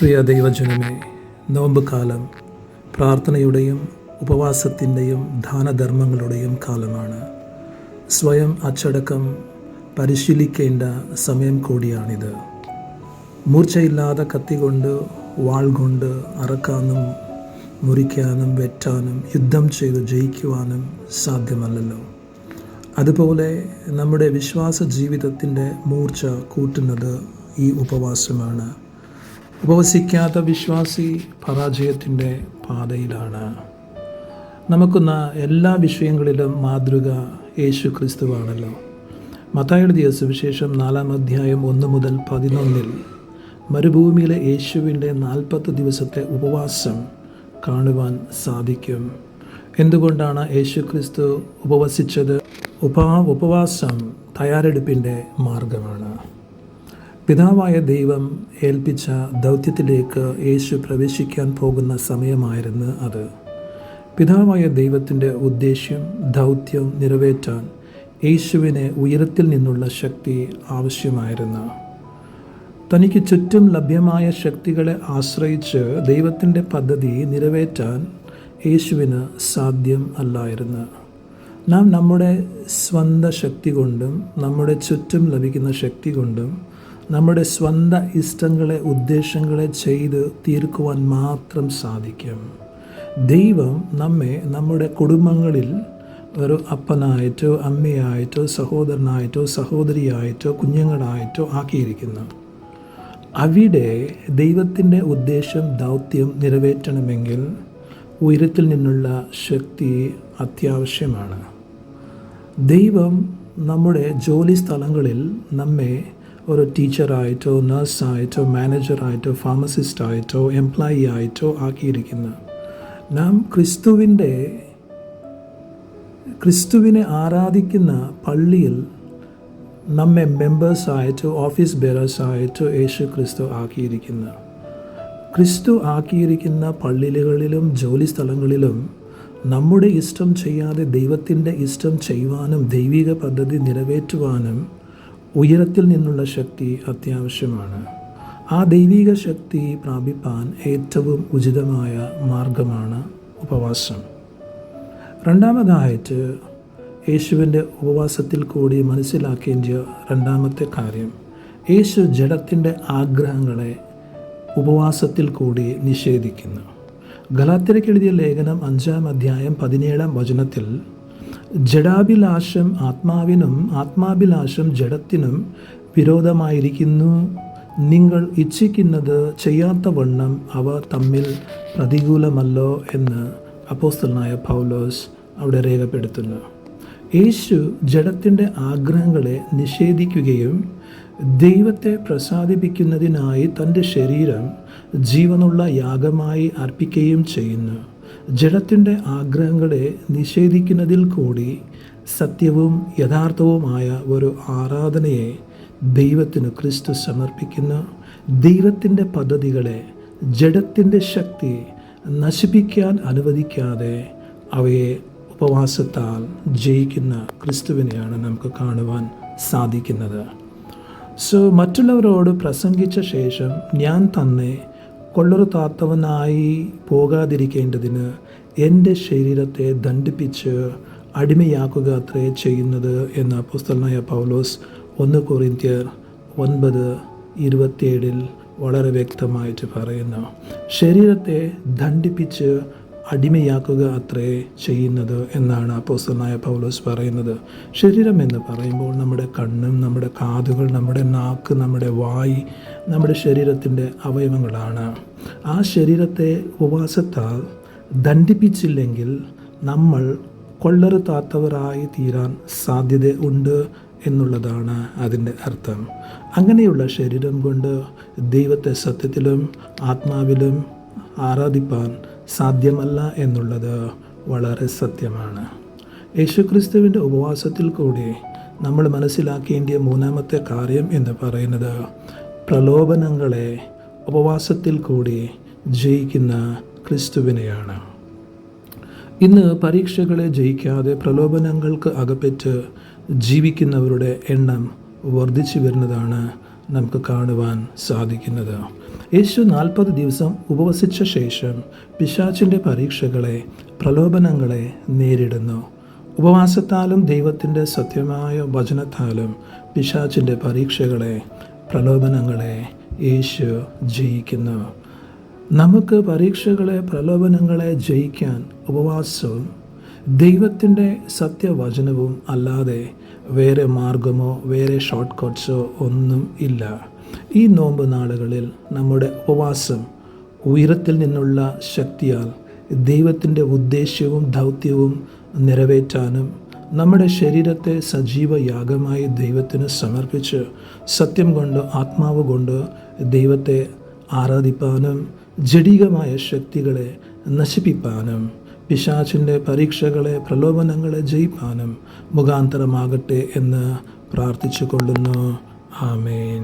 പ്രിയ ദൈവജനമേ, നോമ്പ് കാലം പ്രാർത്ഥനയുടെയും ഉപവാസത്തിൻ്റെയും ദാനധർമ്മങ്ങളുടെയും കാലമാണ്. സ്വയം അച്ചടക്കം പരിശീലിക്കേണ്ട സമയം കൂടിയാണിത്. മൂർച്ചയില്ലാത്ത കത്തി കൊണ്ട്, വാൾ കൊണ്ട് അറക്കാനും മുറിക്കാനും വെട്ടാനും യുദ്ധം ചെയ്ത് ജയിക്കുവാനും സാധ്യമല്ലല്ലോ. അതുപോലെ നമ്മുടെ വിശ്വാസ ജീവിതത്തിൻ്റെ മൂർച്ച കൂട്ടുന്നത് ഈ ഉപവാസമാണ്. ഉപവസിക്കാത്ത വിശ്വാസി പരാജയത്തിൻ്റെ പാതയിലാണ്. നമുക്കുന്ന എല്ലാ വിഷയങ്ങളിലും മാതൃക യേശു ക്രിസ്തുവാണല്ലോ. മത്തായിയുടെ സുവിശേഷം 4-ാം അധ്യായം 1-11 മരുഭൂമിയിലെ യേശുവിൻ്റെ 40 ദിവസത്തെ ഉപവാസം കാണുവാൻ സാധിക്കും. എന്തുകൊണ്ടാണ് യേശു ക്രിസ്തു ഉപവസിച്ചത്? ഉപവാസം തയ്യാറെടുപ്പിൻ്റെ മാർഗമാണ്. പിതാവായ ദൈവം ഏൽപ്പിച്ച ദൗത്യത്തിലേക്ക് യേശു പ്രവേശിക്കാൻ പോകുന്ന സമയമായിരുന്നു അത്. പിതാവായ ദൈവത്തിൻ്റെ ഉദ്ദേശ്യം, ദൗത്യം നിറവേറ്റാൻ യേശുവിന് ഉയരത്തിൽ നിന്നുള്ള ശക്തി ആവശ്യമായിരുന്നു. തനിക്ക് ചുറ്റും ലഭ്യമായ ശക്തികളെ ആശ്രയിച്ച് ദൈവത്തിൻ്റെ പദ്ധതി നിറവേറ്റാൻ യേശുവിന് സാധ്യം അല്ലായിരുന്നു. നാം നമ്മുടെ സ്വന്തം ശക്തി കൊണ്ടും നമ്മുടെ ചുറ്റും ലഭിക്കുന്ന ശക്തി കൊണ്ടും നമ്മുടെ സ്വന്തം ഇഷ്ടങ്ങളെ, ഉദ്ദേശങ്ങളെ ചെയ്ത് തീർക്കുവാൻ മാത്രം സാധിക്കും. ദൈവം നമ്മെ നമ്മുടെ കുടുംബങ്ങളിൽ ഒരു അപ്പനായിട്ടോ അമ്മയായിട്ടോ സഹോദരനായിട്ടോ സഹോദരിയായിട്ടോ കുഞ്ഞുങ്ങളായിട്ടോ ആക്കിയിരിക്കുന്നു. അവിടെ ദൈവത്തിൻ്റെ ഉദ്ദേശം, ദൗത്യം നിറവേറ്റണമെങ്കിൽ ഉയരത്തിൽ നിന്നുള്ള ശക്തി അത്യാവശ്യമാണ്. ദൈവം നമ്മുടെ ജോലി സ്ഥലങ്ങളിൽ നമ്മെ ഒരു ടീച്ചറായിട്ടോ നഴ്സായിട്ടോ മാനേജറായിട്ടോ ഫാർമസിസ്റ്റായിട്ടോ എംപ്ലോയി ആയിട്ടോ ആക്കിയിരിക്കുന്നു. നാം ക്രിസ്തുവിനെ ആരാധിക്കുന്ന പള്ളിയിൽ നമ്മെ മെമ്പേഴ്സായിട്ടോ ഓഫീസ് ബെയറേഴ്സായിട്ടോ യേശു ക്രിസ്തു ആക്കിയിരിക്കുന്നു. ക്രിസ്തു ആക്കിയിരിക്കുന്ന പള്ളികളിലും ജോലി സ്ഥലങ്ങളിലും നമ്മുടെ ഇഷ്ടം ചെയ്യാതെ ദൈവത്തിൻ്റെ ഇഷ്ടം ചെയ്യുവാനും ദൈവിക പദ്ധതി നിറവേറ്റുവാനും ഉയരത്തിൽ നിന്നുള്ള ശക്തി അത്യാവശ്യമാണ്. ആ ദൈവിക ശക്തി പ്രാപിപ്പാൻ ഏറ്റവും ഉചിതമായ മാർഗമാണ് ഉപവാസം. രണ്ടാമതായിട്ട് യേശുവിൻ്റെ ഉപവാസത്തിൽ കൂടി മനസ്സിലാക്കേണ്ട രണ്ടാമത്തെ കാര്യം, യേശു ജഡത്തിൻ്റെ ആഗ്രഹങ്ങളെ ഉപവാസത്തിൽ കൂടി നിഷേധിക്കുന്നു. ഗലാത്യർക്ക് എഴുതിയ ലേഖനം 5-ാം അധ്യായം 17-ാം വചനത്തിൽ, ജഡാഭിലാഷം ആത്മാവിനും ആത്മാഭിലാഷം ജഡത്തിനും വിരോധമായിരിക്കുന്നു. നിങ്ങൾ ഇച്ഛിക്കുന്നത് ചെയ്യാത്തവണ്ണം അവ തമ്മിൽ പ്രതികൂലമല്ലോ എന്ന് അപ്പോസ്തലനായ പൗലോസ് അവിടെ രേഖപ്പെടുത്തുന്നു. യേശു ജഡത്തിൻ്റെ ആഗ്രഹങ്ങളെ നിഷേധിക്കുകയും ദൈവത്തെ പ്രസാദിപ്പിക്കുന്നതിനായി തൻ്റെ ശരീരം ജീവനുള്ള യാഗമായി അർപ്പിക്കുകയും ചെയ്യുന്നു. ജഡത്തിൻ്റെ ആഗ്രഹങ്ങളെ നിഷേധിക്കുന്നതിൽ കൂടി സത്യവും യഥാർത്ഥവുമായ ഒരു ആരാധനയെ ദൈവത്തിന് ക്രിസ്തു സമർപ്പിക്കുന്നു. ദൈവത്തിൻ്റെ പദ്ധതികളെ, ജഡത്തിൻ്റെ ശക്തി നശിപ്പിക്കാൻ അനുവദിക്കാതെ അവയെ ഉപവാസത്താൽ ജയിക്കുന്ന ക്രിസ്തുവിനെയാണ് നമുക്ക് കാണുവാൻ സാധിക്കുന്നത്. മറ്റുള്ളവരോട് പ്രസംഗിച്ച ശേഷം ഞാൻ തന്നെ കൊള്ളരുതാത്തവനായി പോകാതിരിക്കേണ്ടതിന് എൻ്റെ ശരീരത്തെ ദണ്ഡിപ്പിച്ച് അടിമയാക്കുക അത്രേ ചെയ്യുന്നത് എന്ന് അപ്പോസ്തലനായ പൗലോസ് 1 കൊരിന്ത്യർ 9:27 വളരെ വ്യക്തമായിട്ട് പറയുന്നു. ശരീരത്തെ ദണ്ഡിപ്പിച്ച് അടിമയാക്കുക അത്രേ ചെയ്യുന്നത് എന്നാണ് അപ്പോസ്തലനായ പൗലോസ് പറയുന്നത്. ശരീരം എന്ന് പറയുമ്പോൾ നമ്മുടെ കണ്ണും നമ്മുടെ കാതുകൾ, നമ്മുടെ നാക്ക്, നമ്മുടെ വായ് നമ്മുടെ ശരീരത്തിൻ്റെ അവയവങ്ങളാണ്. ആ ശരീരത്തെ ഉപവാസത്താൽ ദണ്ഡിപ്പിച്ചില്ലെങ്കിൽ നമ്മൾ കൊള്ളരുതാത്തവരായി തീരാൻ സാധ്യത ഉണ്ട് എന്നുള്ളതാണ് അതിൻ്റെ അർത്ഥം. അങ്ങനെയുള്ള ശരീരം കൊണ്ട് ദൈവത്തെ സത്യത്തിലും ആത്മാവിലും ആരാധിപ്പാൻ സാധ്യമല്ല എന്നുള്ളത് വളരെ സത്യമാണ്. യേശുക്രിസ്തുവിൻ്റെ ഉപവാസത്തിൽ കൂടി നമ്മൾ മനസ്സിലാക്കേണ്ട മൂന്നാമത്തെ കാര്യം എന്ന് പറയുന്നത്, പ്രലോഭനങ്ങളെ ഉപവാസത്തിൽ കൂടി ജയിക്കുന്ന ക്രിസ്തുവിനെയാണ്. ഇന്ന് പരീക്ഷകളെ ജയിക്കാതെ പ്രലോഭനങ്ങൾക്ക് അകപ്പെട്ട് ജീവിക്കുന്നവരുടെ എണ്ണം വർദ്ധിച്ചു വരുന്നതാണ് നമുക്ക് കാണുവാൻ സാധിക്കുന്നത്. യേശു 40 ദിവസം ഉപവസിച്ച ശേഷം പിശാചിൻ്റെ പരീക്ഷകളെ, പ്രലോഭനങ്ങളെ നേരിടുന്നു. ഉപവാസത്താലും ദൈവത്തിൻ്റെ സത്യമായ വചനത്താലും പിശാചിൻ്റെ പരീക്ഷകളെ, പ്രലോഭനങ്ങളെ യേശു ജയിക്കുന്നു. നമുക്ക് പരീക്ഷകളെ, പ്രലോഭനങ്ങളെ ജയിക്കാൻ ഉപവാസവും ദൈവത്തിൻ്റെ സത്യവചനവും അല്ലാതെ വേറെ മാർഗമോ വേറെ ഷോർട്ട് കട്ട്സോ ഒന്നും ഇല്ല. ഈ നോമ്പ് നാളുകളിൽ നമ്മുടെ ഉപവാസം ഉയരത്തിൽ നിന്നുള്ള ശക്തിയാൽ ദൈവത്തിൻ്റെ ഉദ്ദേശ്യവും ദൗത്യവും നിറവേറ്റാനും നമ്മുടെ ശരീരത്തെ സജീവ യാഗമായി ദൈവത്തിന് സമർപ്പിച്ച് സത്യം കൊണ്ട്, ആത്മാവ് കൊണ്ട് ദൈവത്തെ ആരാധിപ്പാനും ജഡികമായ ശക്തികളെ നശിപ്പിപ്പാനും പിശാചിൻ്റെ പരീക്ഷകളെ, പ്രലോഭനങ്ങളെ ജയിപ്പാനും മുഖാന്തരമാകട്ടെ എന്ന് പ്രാർത്ഥിച്ചു കൊള്ളുന്നു. ആമേൻ.